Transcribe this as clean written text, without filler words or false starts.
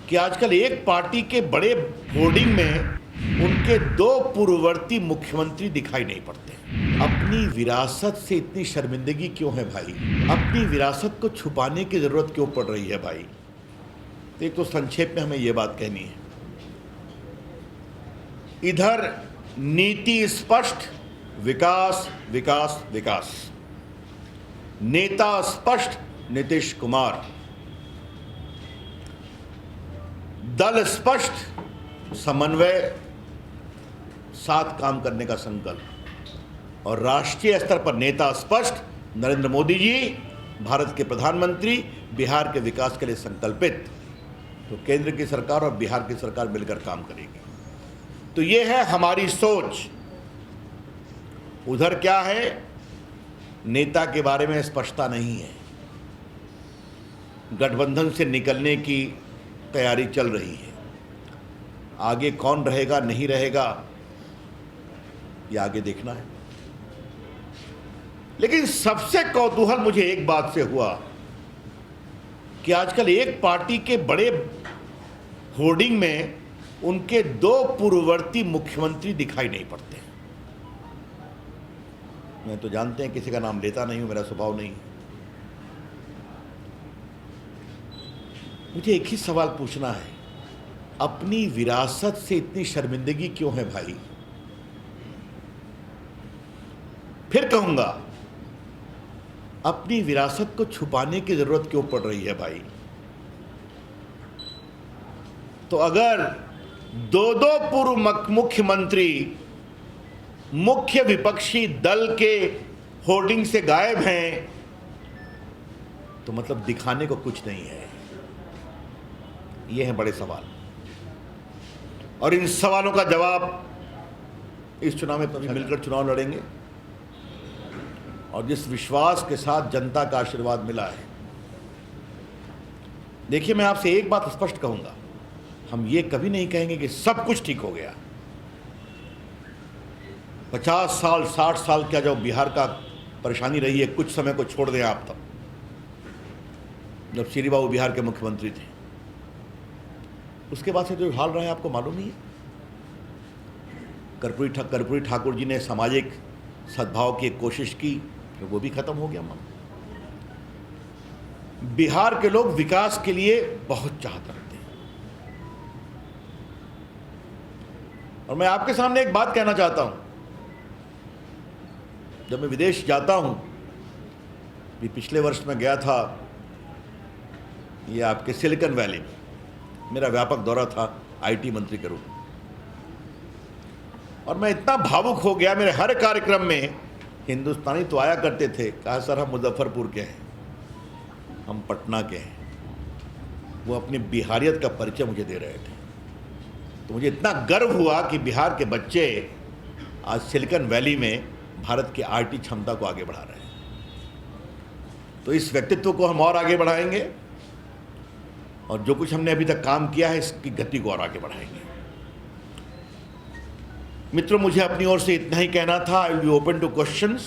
कि आजकल एक पार्टी के बड़े होर्डिंग में उनके दो पूर्ववर्ती मुख्यमंत्री दिखाई नहीं पड़ते। अपनी विरासत से इतनी शर्मिंदगी क्यों है भाई? अपनी विरासत को छुपाने की जरूरत क्यों पड़ रही है भाई? एक तो संक्षेप में हमें यह बात कहनी है, इधर नीति स्पष्ट, विकास विकास विकास, नेता स्पष्ट नीतीश कुमार, दल स्पष्ट, समन्वय, साथ काम करने का संकल्प, और राष्ट्रीय स्तर पर नेता स्पष्ट, नरेंद्र मोदी जी भारत के प्रधानमंत्री, बिहार के विकास के लिए संकल्पित। तो केंद्र की सरकार और बिहार की सरकार मिलकर काम करेगी। तो ये है हमारी सोच। उधर क्या है, नेता के बारे में स्पष्टता नहीं है। गठबंधन से निकलने की तैयारी चल रही है। आगे कौन रहेगा नहीं रहेगा ये आगे देखना है। लेकिन सबसे कौतूहल मुझे एक बात से हुआ कि आजकल एक पार्टी के बड़े होर्डिंग में उनके दो पूर्ववर्ती मुख्यमंत्री दिखाई नहीं पड़ते। मैं तो जानते हैं किसी का नाम लेता नहीं हूं, मेरा स्वभाव नहीं। मुझे एक ही सवाल पूछना है, अपनी विरासत से इतनी शर्मिंदगी क्यों है भाई? फिर कहूंगा, अपनी विरासत को छुपाने की जरूरत क्यों पड़ रही है भाई? तो अगर दो दो पूर्व मुख्यमंत्री मुख्य विपक्षी दल के होर्डिंग से गायब हैं, तो मतलब दिखाने को कुछ नहीं है। ये हैं बड़े सवाल, और इन सवालों का जवाब इस चुनाव में सभी मिलकर चुनाव लड़ेंगे। और जिस विश्वास के साथ जनता का आशीर्वाद मिला है, देखिए मैं आपसे एक बात स्पष्ट कहूंगा, हम ये कभी नहीं कहेंगे कि सब कुछ ठीक हो गया। 50 साल 60 साल क्या जो बिहार का परेशानी रही है, कुछ समय को छोड़ दें आप, तब जब श्री बाबू बिहार के मुख्यमंत्री थे, उसके बाद से जो हाल रहा है आपको मालूम नहीं है। कर्पूरी ठाकुर जी ने सामाजिक सद्भाव की एक कोशिश की, तो वो भी खत्म हो गया। बिहार के लोग विकास के लिए बहुत चाहत रखते हैं। और मैं आपके सामने एक बात कहना चाहता हूं, जब मैं विदेश जाता हूं, भी पिछले वर्ष मैं गया था ये आपके सिलिकॉन वैली में, मेरा व्यापक दौरा था आईटी मंत्री के रूप में, और मैं इतना भावुक हो गया। मेरे हर कार्यक्रम में हिंदुस्तानी तो आया करते थे, कहा सर हम मुजफ्फरपुर के हैं, हम पटना के हैं। वो अपनी बिहारियत का परिचय मुझे दे रहे थे। तो मुझे इतना गर्व हुआ कि बिहार के बच्चे आज सिलिकॉन वैली में भारत की आईटी क्षमता को आगे बढ़ा रहे हैं। तो इस व्यक्तित्व को हम और आगे बढ़ाएंगे, और जो कुछ हमने अभी तक काम किया है इसकी गति को और आगे बढ़ाएंगे। मित्रों, मुझे अपनी ओर से इतना ही कहना था। I will be open two questions.